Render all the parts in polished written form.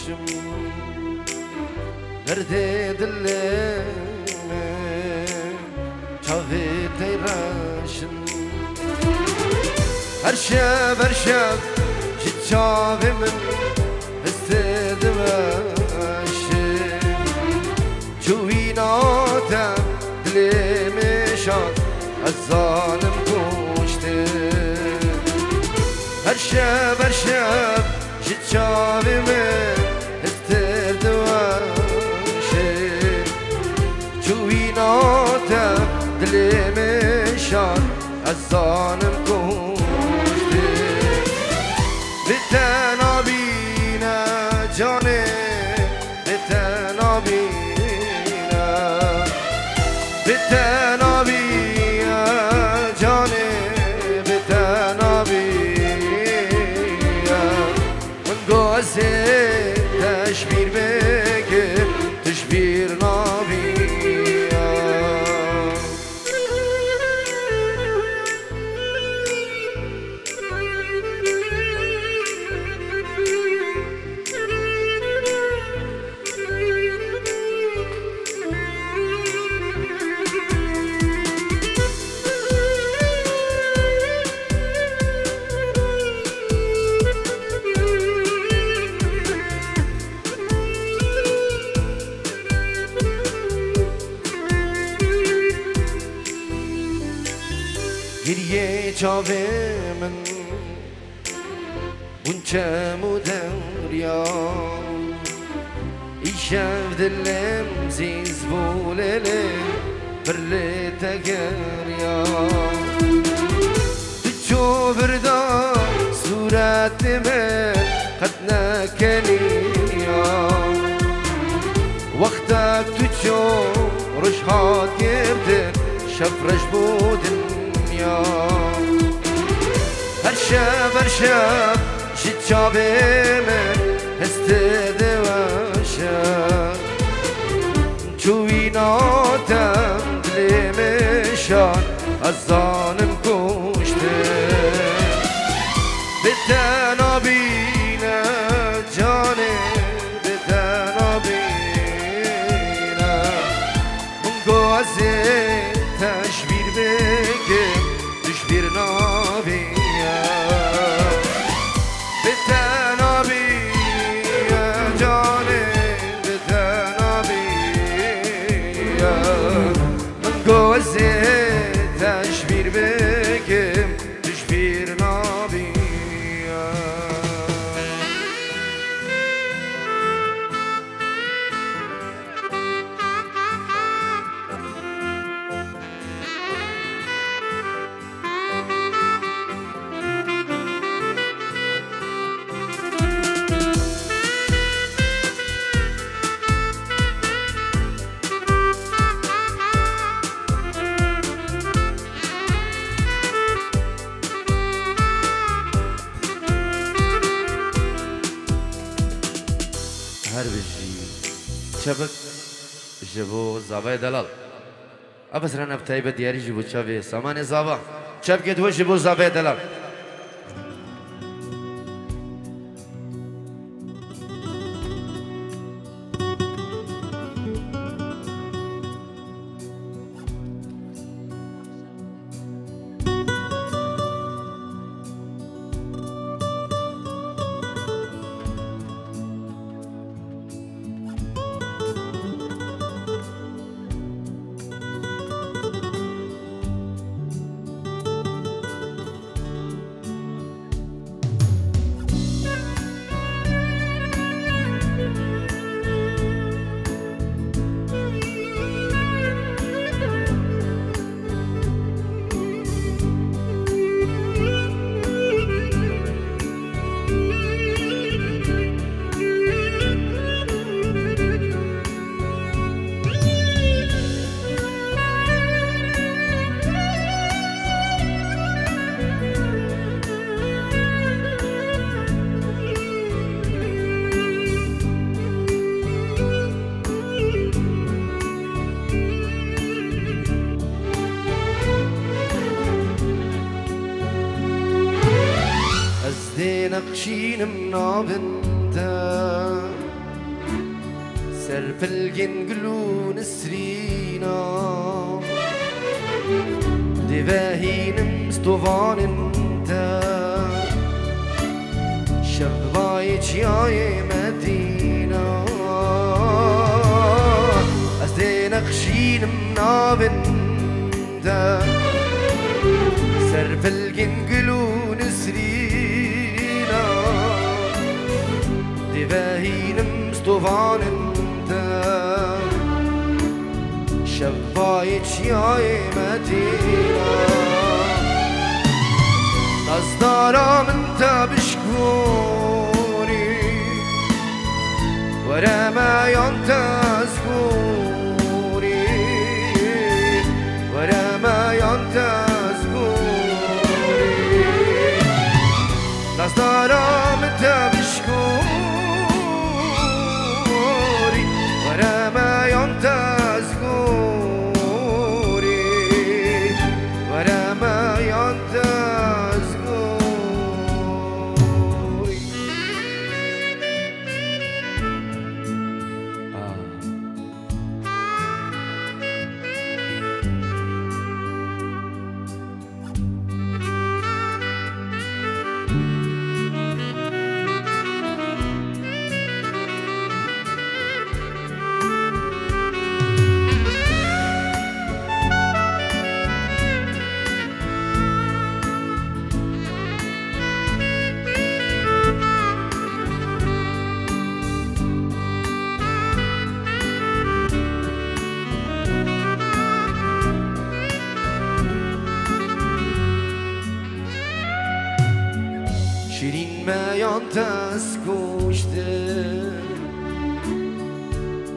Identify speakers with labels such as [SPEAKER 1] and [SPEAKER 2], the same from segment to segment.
[SPEAKER 1] شم نرده دلمه چاوی تیراشم هر شب جد چاوی من استدم اشم جوی نادم دلمه شاد از ظالم کشته هر شب جد چاوی من استدم اشم جوی نادم دلمه شاد از ظالم کشته به تنابینه جانه به تنابینه به تنابینه جانه به تنابینه من گوزه تشبیر بگه تشبیر نابینه گریه چاوه من اونچه مدریا ایشف دلم زیز بولله برله تگریا تو چو بردا صورت من قد نکنیا وقتك تو چو رشحات گردن شفرش بودن هر شب جد چاوی من استده وشم جوی نادم دلم شان از ظالم کشته به تنابینه جانه به تنابینه من گوزه تشبیر بگم تشبیر نابیه به تنابیه جانه به تنابیه من گوزه تشبیر بگم تشبیر نابیه هر بجی شبك جبو زابای دلال ابس رن ابتای به دیاری جبو چاوی سامان زابا شب که تو جبو زابای دلال نقشين منابنتا في الجنجلون السرينا دفاهين مستوفان انت شبايت يا مدينة أزدين أخشين منابنتا سر في الجنجلون سرينا دفاهين مستوفان انتا شبايت يا مدينة نصدارا منتا بشكوري ورا ما ينتزكوري ورا ما ينتزكوري نصدارا منتا بشكوري ورا ما ينتزكوري ورا ما ينتزكوري شیرین میان تسکشته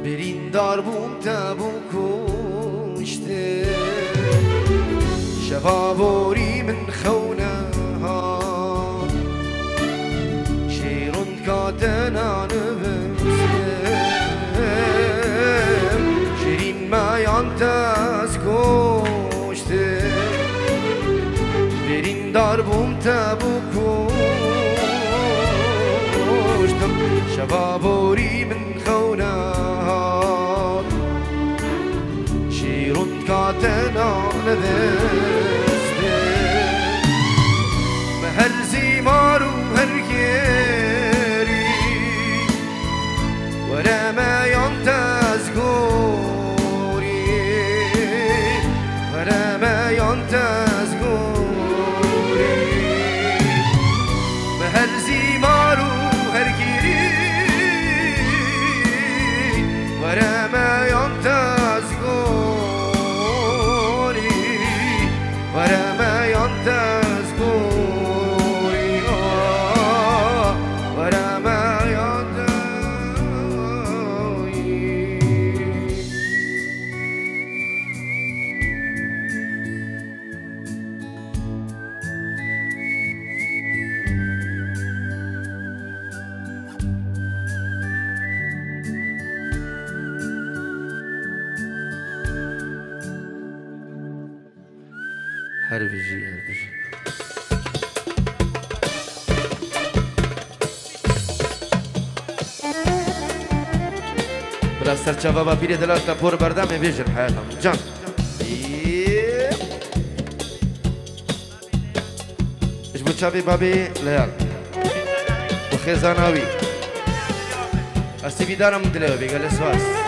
[SPEAKER 1] برین دار بوم تبو کشته شفابوری من خونه ها شیرون کاتنا نبستم شیرین میان تسکشته برین دار بوم تبو شبابوري من خونات شيرون كاتنا نذسته مهر زيمار ومهر كيري ورا ما ينتزكوري ورا ما ينتزكوري مهر زيمار ومهر كيري ورا ما ينتزكوري ورا ما ينتزكوري ورا ما هربجي هربجي بلا سرچاوا با پیری دلال تا پور بردم بیجر حیاتم جان اش بچابی بابی لیال و خزاناوی استی بیدارم دلیو بیگل سواس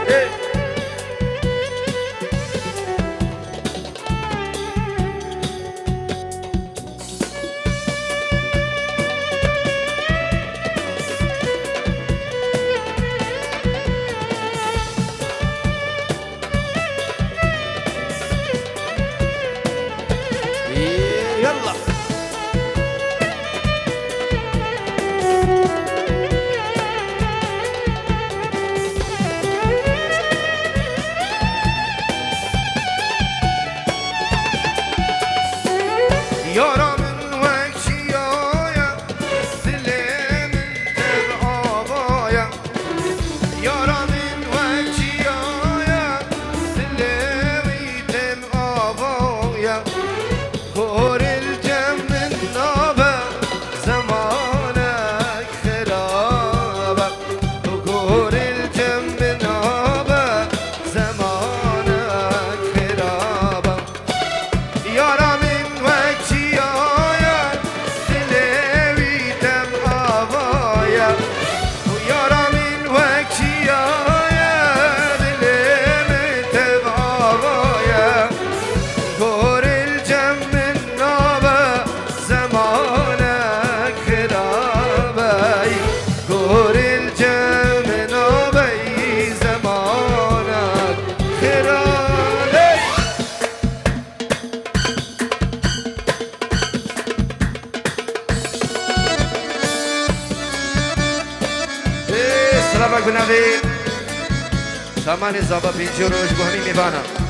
[SPEAKER 1] بنوی سامان زابا پینچی روش بهمی میبانم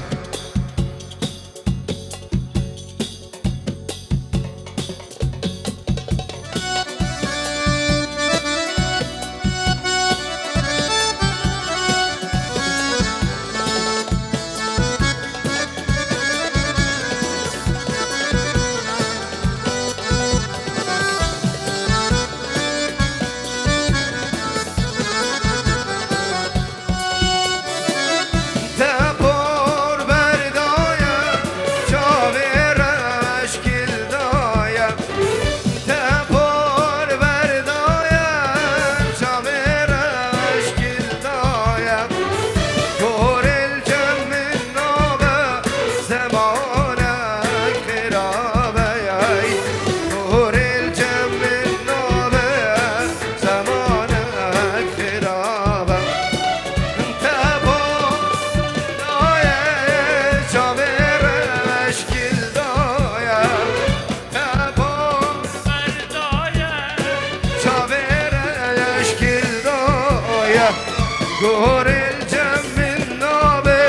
[SPEAKER 1] گور الجم من نابه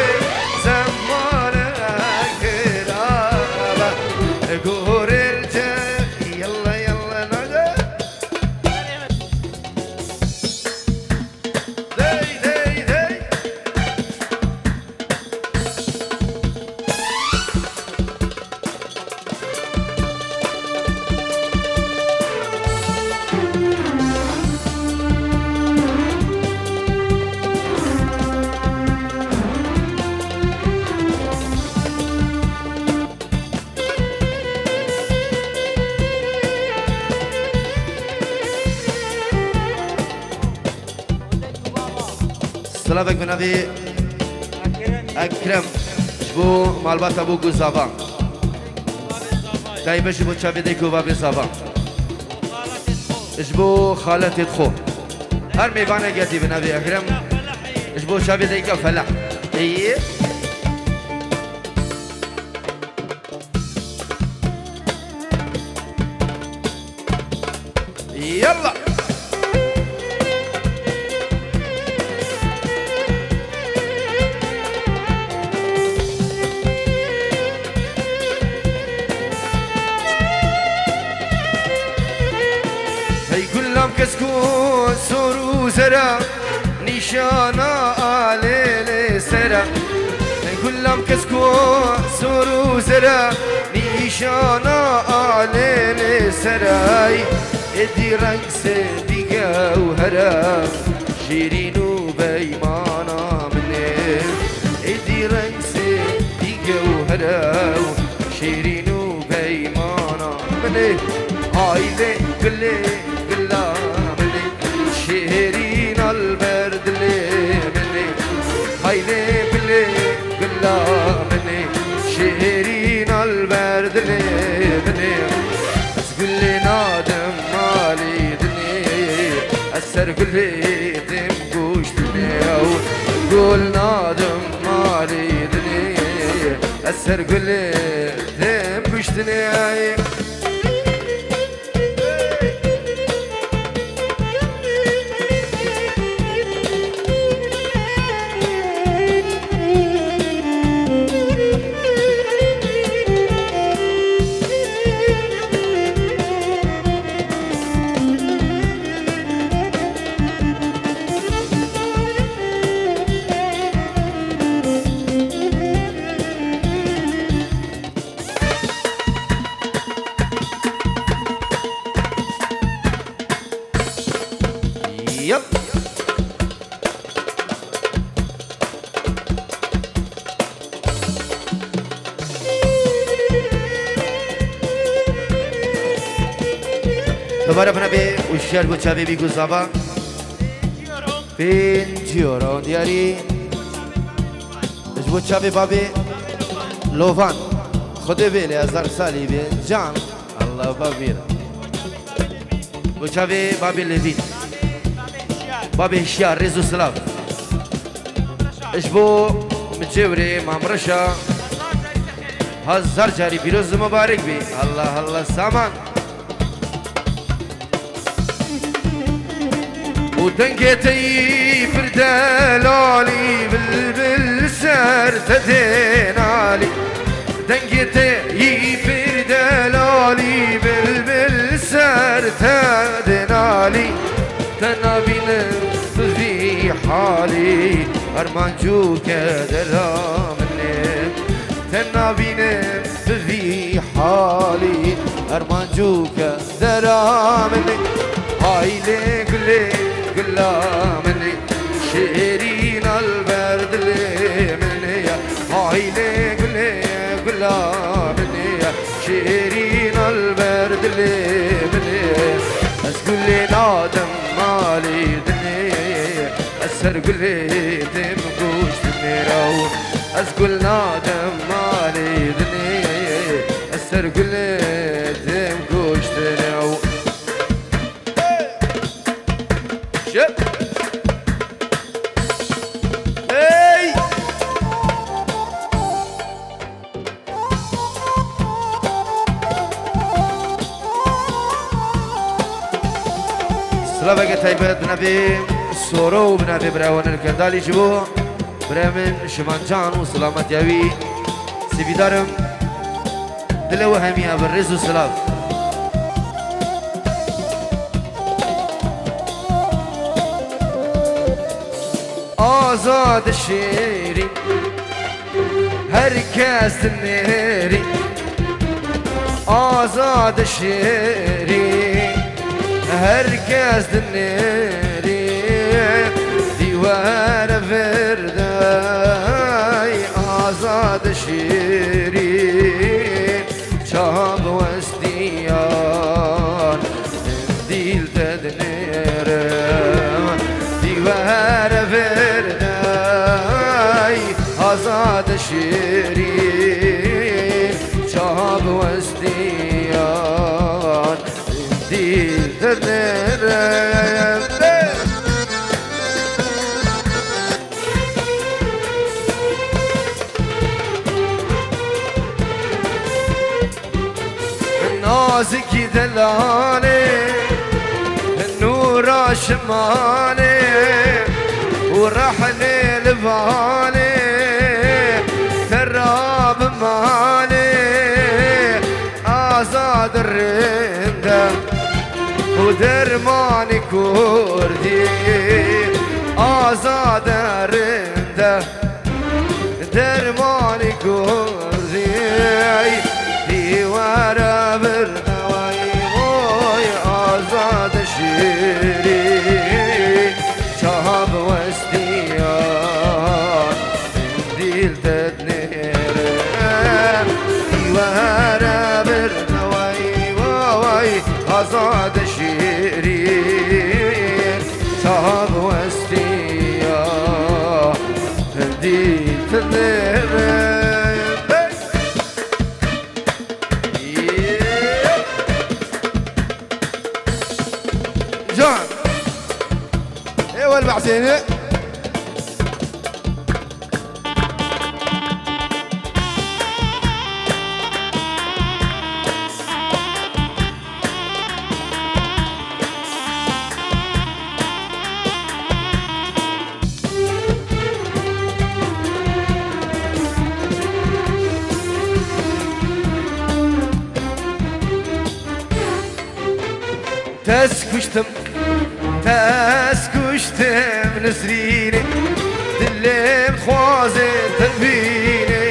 [SPEAKER 1] زمانك رابه گور الجم يلا يلا نجا دي دي دي سلامك بنبي أكرم شبو مالبات أبو جوزابا دايما شبو تشابي ديكو بابي زابا شبو خالتي تخو هر ميبانا جاتي بنبي أكرم شبو تشابي ديكو فلاح إيه يلا كسكو سورو زرا نشانا على سرا كلهم كسكو سورو زرا نشانا على سراي ادي رقص بجوهرا شيرين وبيمانا مني ادي رقص بجوهرا شيرين وبيمانا مني هايلي كلي شيرين البرد اللي مني هايلي بلي قلا مني شيرين البرد اللي مني تقول لي نادم مالي دني أسر كل دم قوش دني قول نادم مالي دني أسر كل دم قوش دني يب دوباره بنابه وشار بچه بیگو زبا پنجیوران دیاری بچه بابی لوفان خود بیلی هزار سالی بین جان الله بابیره بچه بابی لوید بابي هشيار ريزو سلاف اشبو متجوري مامرشا هزار جاري بيروز مبارك بي الله الله سامان ودنقتي بردلالي بلبل سر تدينالي دنقتي بردلالي بلبل سر تدينالي تنابين في حالي أرمانجوك درامني تنابين في حالي أرمانجوك درامني هاي لي قلي قلا مني شيرين البرد لي مني هاي لي قلي قلا مني شيرين البرد لي مني أسقل لي نادم مالي دنيا أسر قلي تمكوش تميرو أسقل نادم مالي دنيا أسر قلي تمكوش تميرو هاي سلامك تايبت بنبي سورو بنبي براون الكندالي جبو برامن شمانجان وسلامت ياوي سيبيدارم دلو هميا بالرز وسلام آزاد الشيري هركاز النيري آزاد الشيري هركاز النيري ديوان فرداي آزاد الشيري شاب وستيان ديل تدنير ديوان فرداي آزاد الشيرين شاب وستيان ديل تدنير نازك دلالي النور شمالي ورحلي لبالي تراب مالي آزاد الرندة ودرماني كردي آزاد الرندة درماني كردي ديوارا برنواي موي آزاد الشيرين شهاب وستيان ديل تدنير ديوارا برنواي موي آزاد الشيرين شهاب وستيان ديل تدنير
[SPEAKER 2] والبعثيني
[SPEAKER 1] تسكشتم نسريني دلم خوازي تنبيني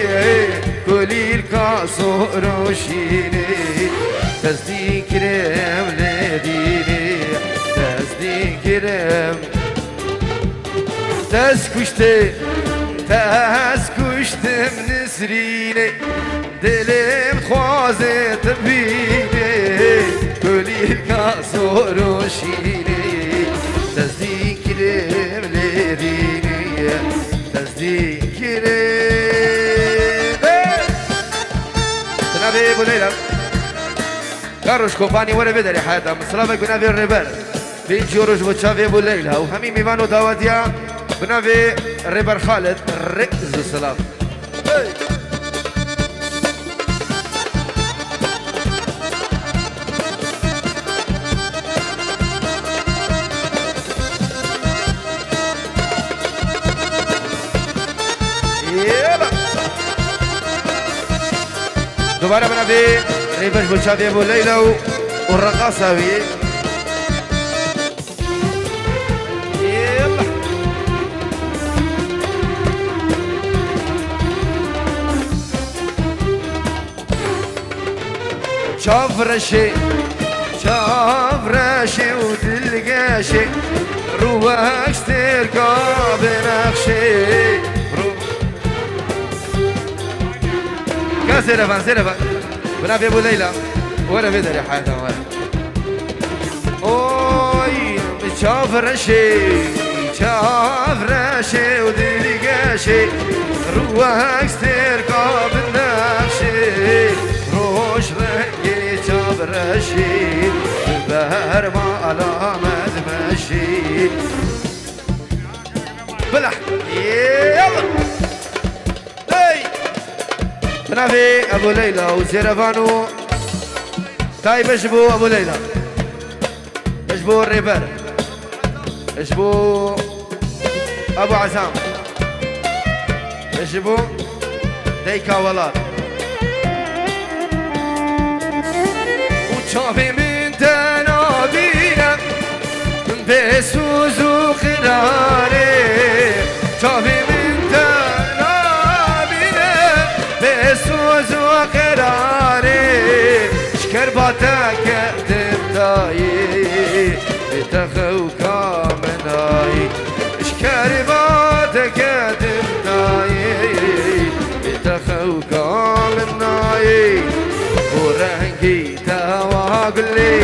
[SPEAKER 1] كلي الكاسور وشيني تصديق كرم لديني تصديق كرم تسكشتم نسريني دلم خوازي تنبيني كلي الكاسور وشيني تصديق كرم لديني تصديق كرم تنابي ابو ليلى كاروش كوباني وانا بدري حياتها مسلامك بنابي الريبر بين جورج وتشافي ابو ليلى وحميم ايفانو داواتيا بنابي الريبر خالد رئيس السلام دوباره بنابي ريبش بوشافي ابو ليلى والرقاصه وي يلا شاف رشي وتلقاشي روحك استركاب نقشي سيرفان بنافي ابو ليلى ولا بدري حياتها ولا اوي شاف رشي ودلقاشي روحك استركاب نقشي روش رقي شاف رشي بهر ما علامة ماشي بلح يلا هاي بنافي ابو ليلى وسيرفانو طيب اشبو ابو ليلى اشبو الريبر اشبو ابو عزام اشبو ديكا ولاد وشافي من تنابينا بسوز وخراري شافي من تنابينا بسوز وخراري شكرباتك تبتاي تخوكا مناي شكرباتك تبتاي تخوكا مناي ورنقي تواقلي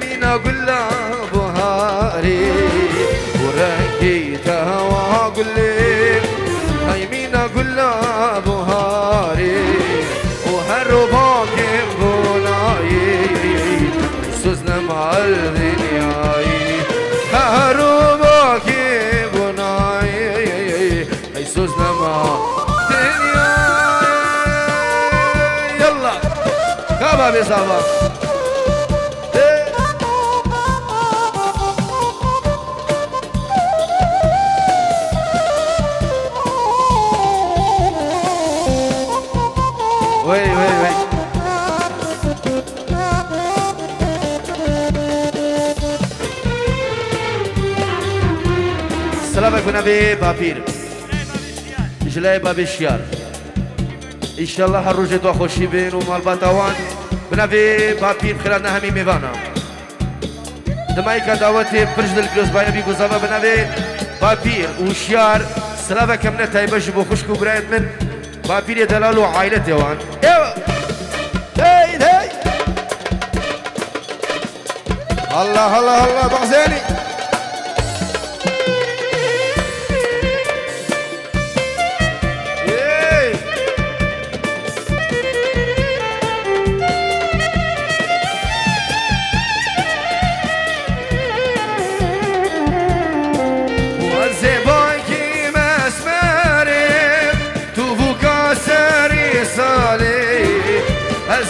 [SPEAKER 1] مين اقول له بهاري ورنقي تواقلي هاي مين اقول له بهاري وهالرباك بناي سوزنا مع الدنياي هالرباك بناي سوزنا مع الدنياي يلا كابا بيصابا وي السلام عليكم نبي بابير جلاي باب الشيار ان شاء الله هالروجة دو خوشي بين ومال باتوان بنبي بابير خلالنا همي ميفانا دمايكا دعوتي برجد الكروز باي نبي قزابا بنبي بابير وشيار سلام عليكم نتايبش بو خشكو برايد من بابير يدلالو عائلة يوان ايوه هاي الله بغزاني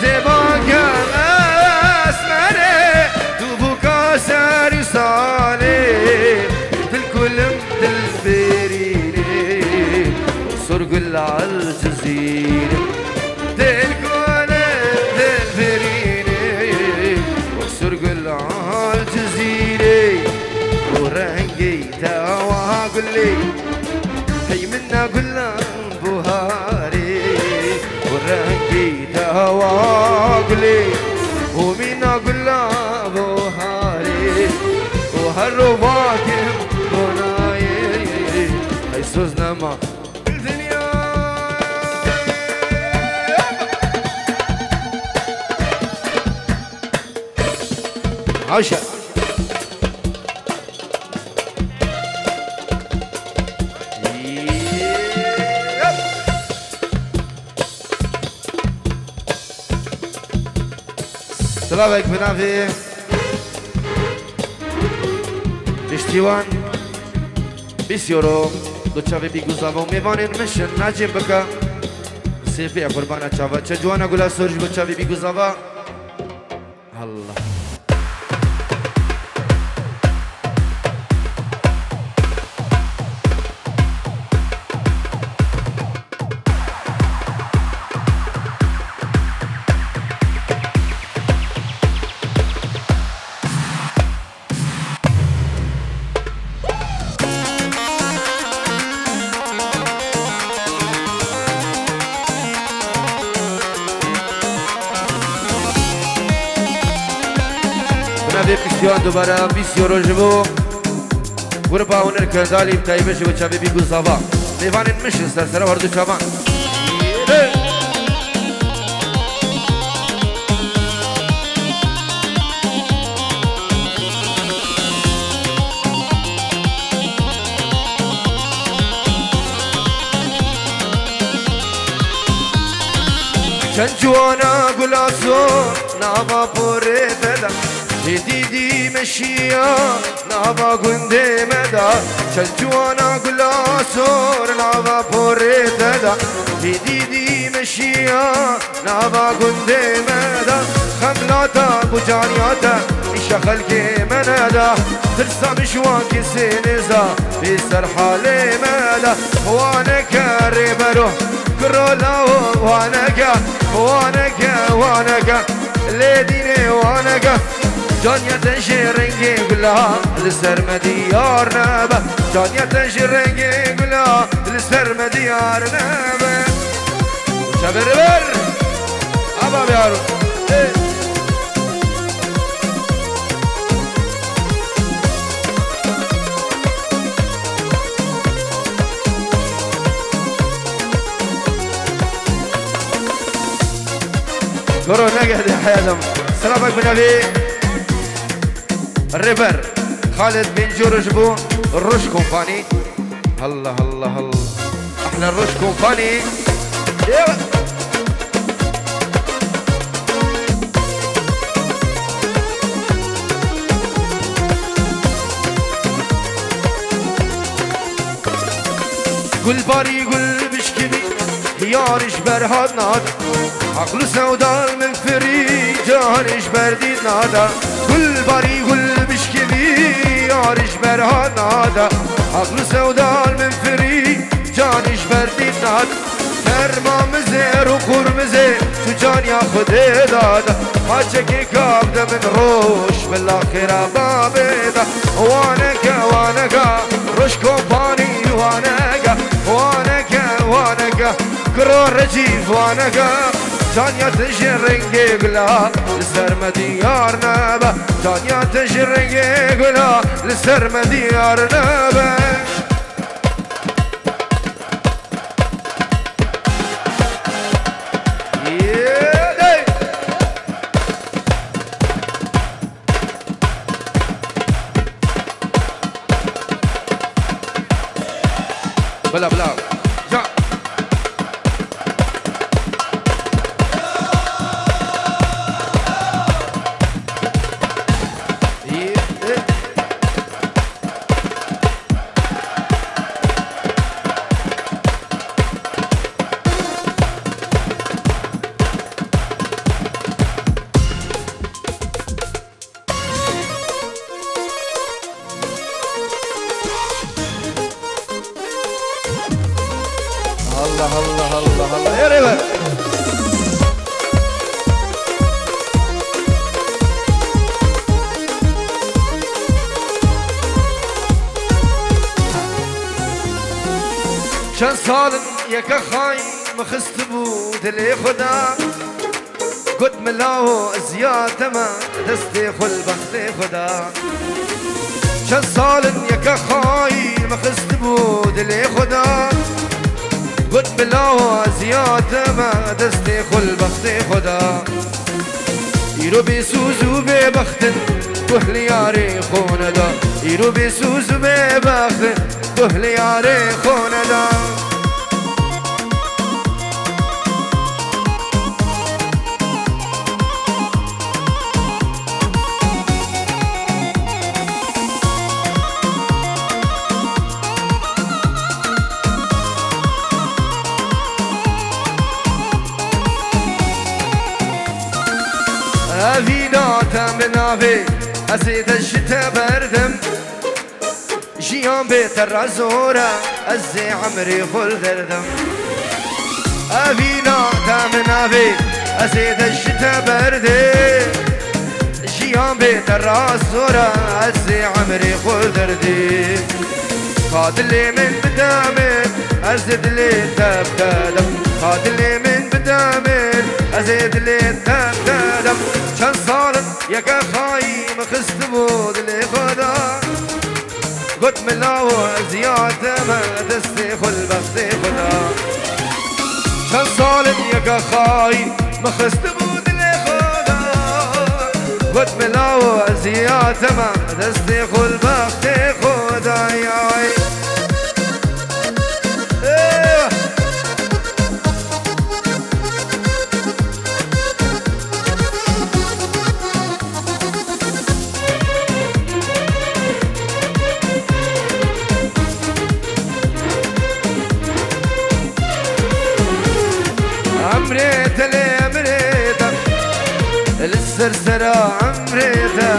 [SPEAKER 1] زباك اسمري دوبك ساري صالي بالكل مثل بريني سرقل على الجزيرة بالكل مثل بريني سرقل على الجزيرة ورنقي تواقلي هي منا قلنا بوهاري ورنقي تواقلي ومين اقول له بوهاري وهالرباكم بناي هيسوزنا ما الدنيا عشا السلام عليكم بنافي اشتیوان بسیارو دو چاوی بیگوزاوا و میوانین مشن نجیم بکا سیپی قربانا چاوا چه جوانا گلا سرج بو چاوی بیگوزاوا الله سیان دوباره بیسیو روژبو گروپا هنر کردالی بتایبش و چابی بی گوزاوا دیوانین مشن سر وردو چابان چند جوانا گلاسون نابا پوره بدا دیدی مشیا نابا گنده مدا چند جوانا گلاسون نابا پوره بدا دیدی مشیا نابا گنده مدا خملاتا بجانیاتا ایشا خلق منادا ترسا مشوان کسی نزا بی سر حال مدا وانکا ریبرو كرولا وانكا وانكا ليديني وانكا دنيا تنشر رنجي قلها لسر مديار نابا دنيا تنشر رنجي قلها لسر مديار نابا شبر بر أبا بيارو كورونا قاعد حياتهم سلامك من أبي الريبر خالد بن جورج بو الرش كومباني الله الله الله احنا الرش كومباني يلا قل باري قل بشكبي يارش برهاد ناد عقل سودال من فري جانش برديد نادا كل باري كل بشكبي يارش برهاد نادا عقل سودال من فري جانش برديد ناد فرما مزير وخور مزير شو جان ياخد دادا حاجك كابده من روش بالاخره بابدا وانكا روش كومباني وانكا كرو رجيف وانكا دنيا تجر رنجي قلا لسر مديار نابا دنيا تجر رنجي قلا لسر مديار نابا بلا بلا جا الله يا ريبر شن سال يك خاي مخست بو دلي خدا قد ملاو زياد ما دستي خل بختي خدا شن سال يك خاي مخست بو دلي خدا قد بلا زيادة ما دستي خل بختي خدا يرو بيسوزو ببختن كهل ياري خوندا يرو بيسوزو ببختن كهل ياري خوندا أفيناتا من أبي أزيد الشتا بردم جيان بيت الرزورة أزي عمري خل دردم أفيناتا من أبي أزيد الشتا بردم جيان بيت الرزورة أزي عمري خل دردم خاد اللي من بدامن أزيد اللي تبتدم خاد اللي من بدامن أزيد اللي تبتدم شن صالن يا خاي مخست بود لي خدا قلت ملاو زيادة ما تستيخل بختي خدا كان صالد يا خاي ما خست بود لي خدا قلت ملاو زيادة ما تستيخل بختي خدا يا وي عمريته لعمريته للسرسرة عمريته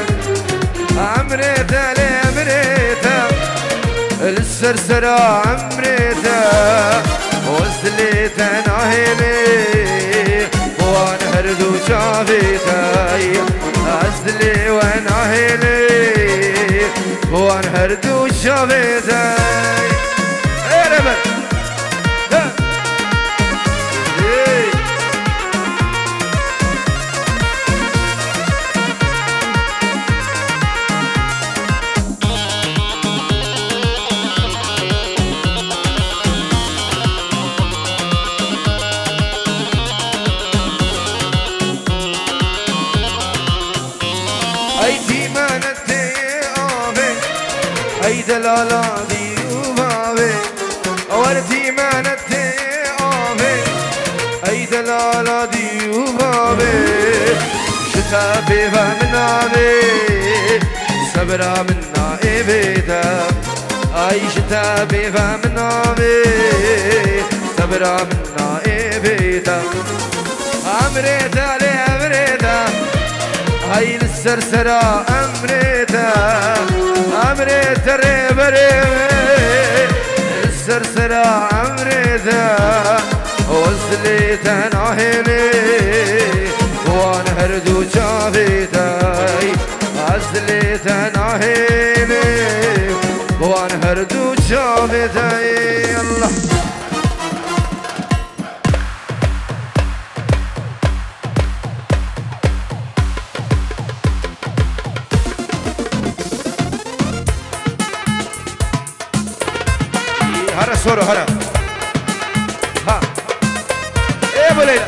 [SPEAKER 1] عمريته لعمريته للسرسرة عمريته وزليته ناهيلي وانا هردو شافيته عزلي وانا هيلي وانا هردو شافيته ايه ربا دلالا ديوباوي أورتي مانتي آوي أي دلالا ديوباوي شتابي فمناوي صبرا منا إبدا أي شتابي فمناوي صبرا منا إبدا أمريتا لأمريتا هاي للسرسرة أمريتا أمريتا ريبا ريبا السرسرة أمريتا وزليتا ناهيلي وانا هردو شافيتاي عزليتا ناهيلي وانا هردو شافيتاي الله هرا سورو هرا ها ايه ابو ليلى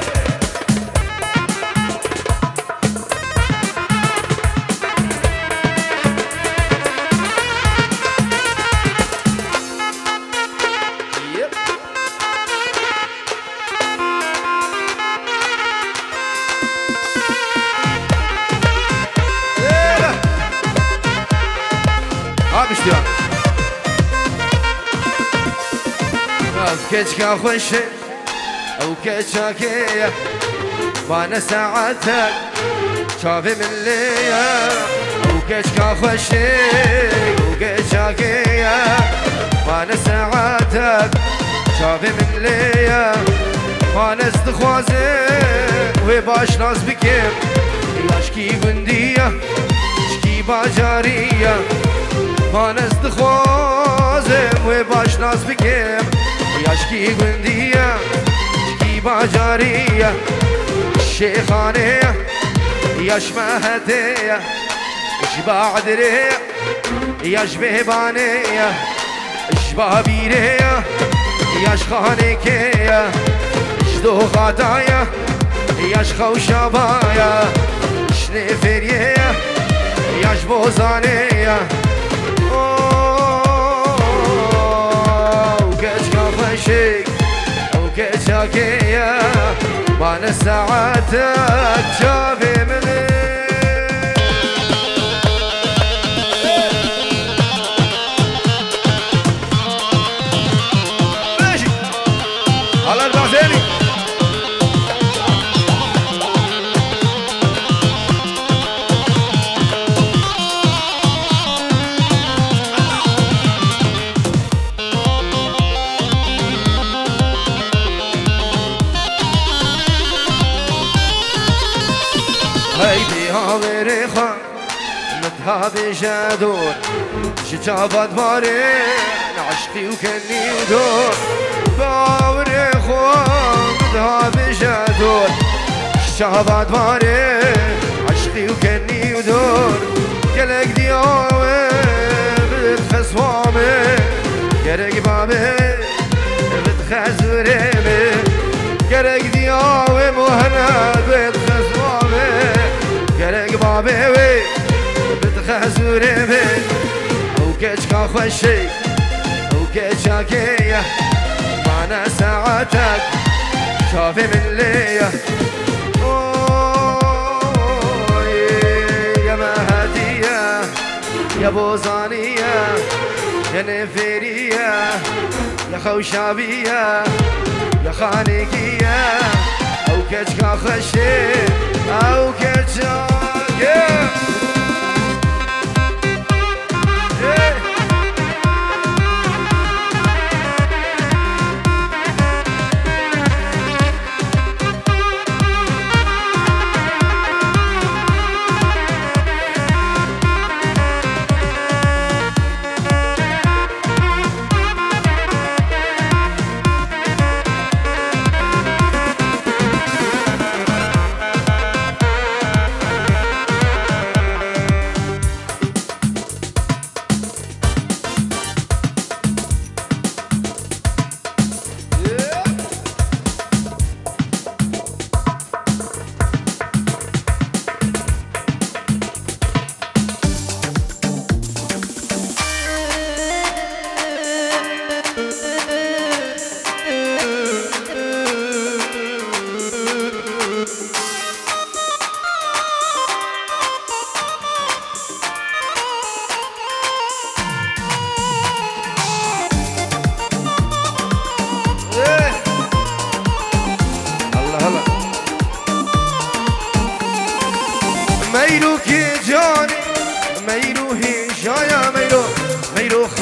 [SPEAKER 1] ها كيتشكا خوشي او كيتشاكية وانا ساعتك شافي من ليا او كيتشكا خوشي او كيتشاكية وانا ساعتك شافي من ليا وانا استخوازي وباش ناس بكير ياشكي بندية شكي باجارية وانا استخوازي وباش ناس بكير ياشكي قندية شكي باجارية الشيخانية ياش مهدية شبا عدرية ياش بهبانية شبا بيرية ياش خانيكية شدو غادايا ياش خوشابايا شنفرية ياش بوزانية شيك او كشاكية وانا ساعتك شافي مني ماشي على البعزيني هيدي هاوريخا متهابي جادور شجابات بارين عشقي وكني ودور باوريخا متهابي جادور شجابات بارين عشقي وكني ودور كلك دياوي بتخسوامي كرك بابي بتخزوريمي كرك دياوي مهنا بتخسوامي كرك بابي بتخزوريمي وكيشكا خوشي وكيشاكية معنا ساعتك شافي من ليا يا مهدية يا بوزانية يا نفيرية يا خوشابية يا خانقية أو كشكا خشي أو كشاكية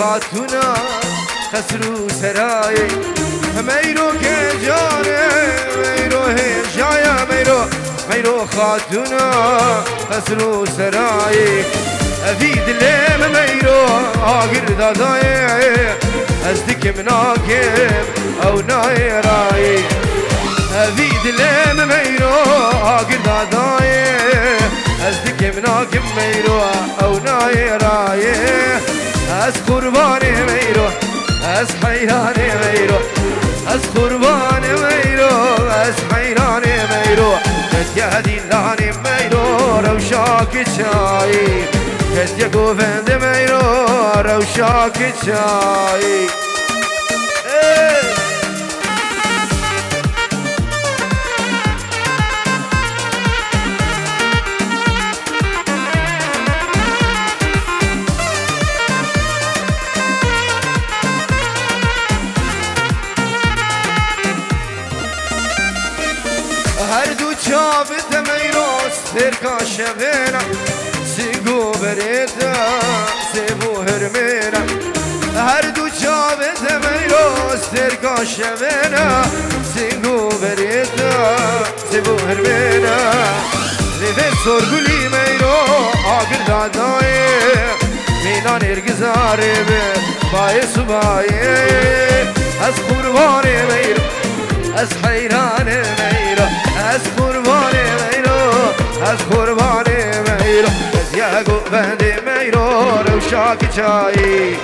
[SPEAKER 1] خاتونا خسرو سراي ميرو كجاني ميرو هجايا ميرو خاتونا خسرو سراي افيد ليم ميرو اغير داداي ازدك مناكم او نايراي افيد ليم ميرو اغير داداي ازدك مناكم ميرو او نايراي از قرباني ميرو از حيراني ميرو از قرباني ميرو از حيراني ميرو قد يا ديلاني ميرو روشاك شاي قد يا قوفند ميرو روشاك شاي شافت ميروس تركا شبينا سيقو بريتا سيبو هرمينا هردو شافت ميروس تركا شبينا سيقو بريتا سيبو هرمينا لذيب سورقلي ميرو آقر داداي مينان ارقزاري باي سباي از قرباني ميرو از حيران ميرو از قرباني ميرو از قرباني ميرو از يا قوفندي ميرو روشاك شاي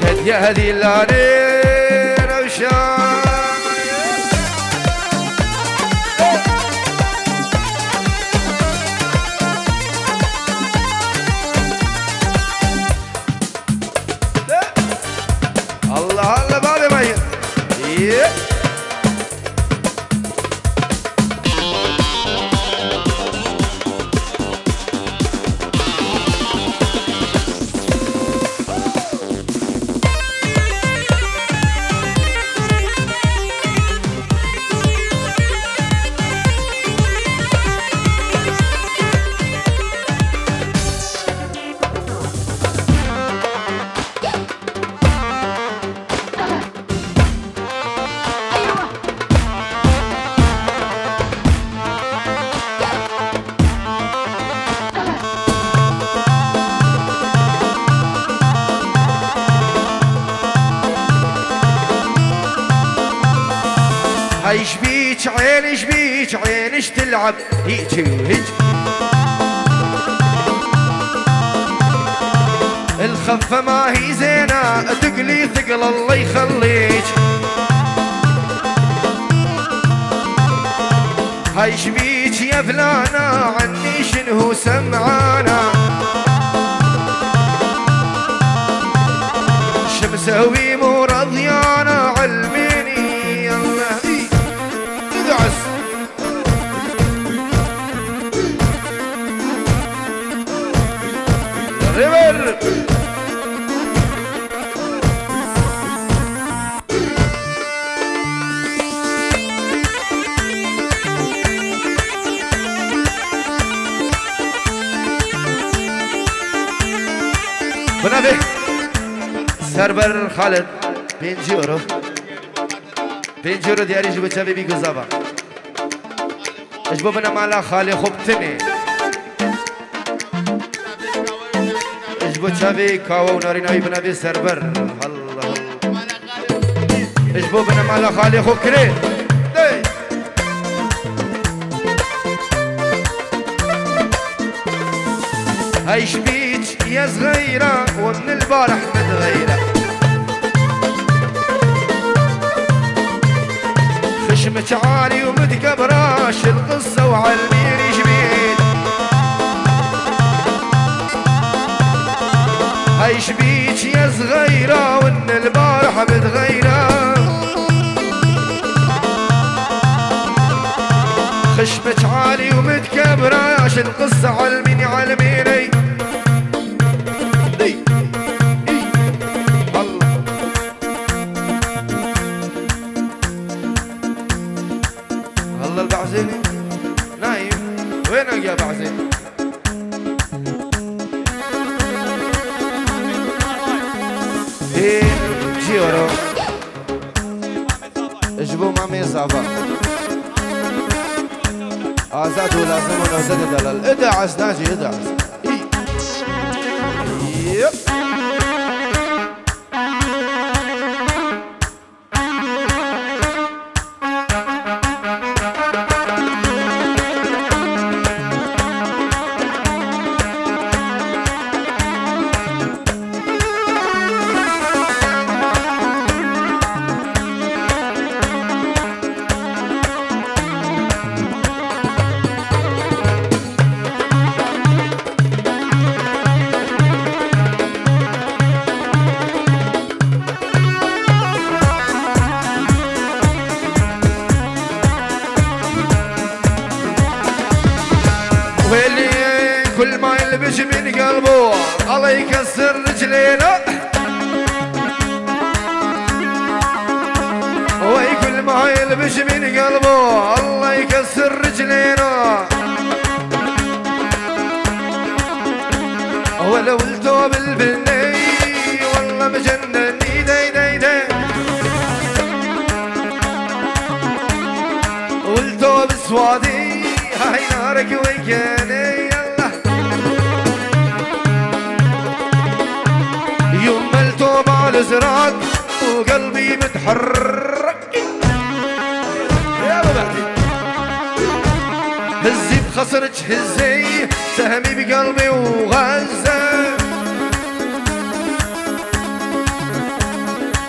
[SPEAKER 1] قد يا ديلاني روشاك الله الله بالي مير ايش بيك عينش بيك عينش تلعب هيجي وهيجي خفة ما هي زينة تقلي ثقل الله يخليك. هاي شبيك يا فلانة عني شنو سمعانا، شمسوي مو رضيانا علميني الله ادعس. ريبر بنابه سربر خالد 5 يورو 5 يورو دياري جبو تشافي بيكو زابا اجبو بنا مالا خالي خوب تمي اجبو تشافي كاوا وناري ناوي بنابه سربر الله اجبو بنا مالا خالي خوب كري هاي شبيك يا صغيرة ومن البارح متغيرة، خشمك عالي ومتكبراش القصة وعالميري جميل. هاي شبيك يا صغيرة ومن البارح متغيرة، خشمك عالي ومتكبراش القصة عالميني عالميني. الله البعزيني نايم وينك يا بعزيني؟ جيورو اجبو مامي صافا آزاد ولازم ونوزد دلال ادعس ناجي ادعس. كل ما يلبش من قلبه الله يكسر رجلينا، وي كل ما يلبش من قلبه الله يكسر رجلينا. ولو الثوب البني والله مجنني داي داي داي، والثوب سوادي هاي نارك ويكاني. يوم الثوب على الازرق وقلبي متحرك يا ببعتي، هزي بخصرك هزي سهمي بقلبي وغزة،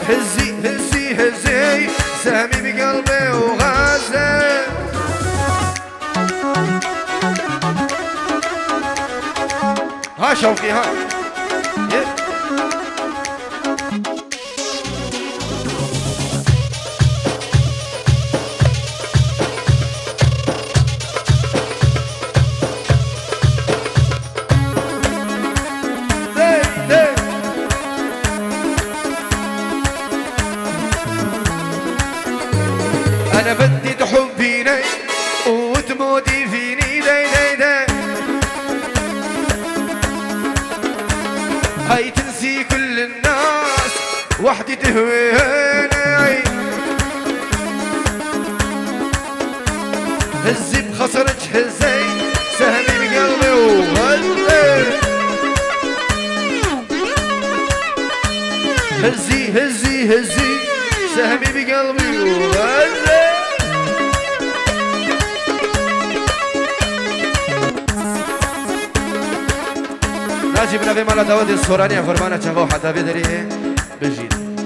[SPEAKER 1] هزي هزي هزي سهمي بقلبي وغزة. ها شوقي ها أنا بدي تحبيني وتموتي فيني داي داي داي، هاي تنسي كل الناس وحدي تهويني، هزي بخصرك هزي سهمي بقلبي وغزي، هزي هزي هزي سهمي بقلبي وغزي. ناجي بنافي مالا داودي الصورانية فرمانة شافو حتى بدري بجيد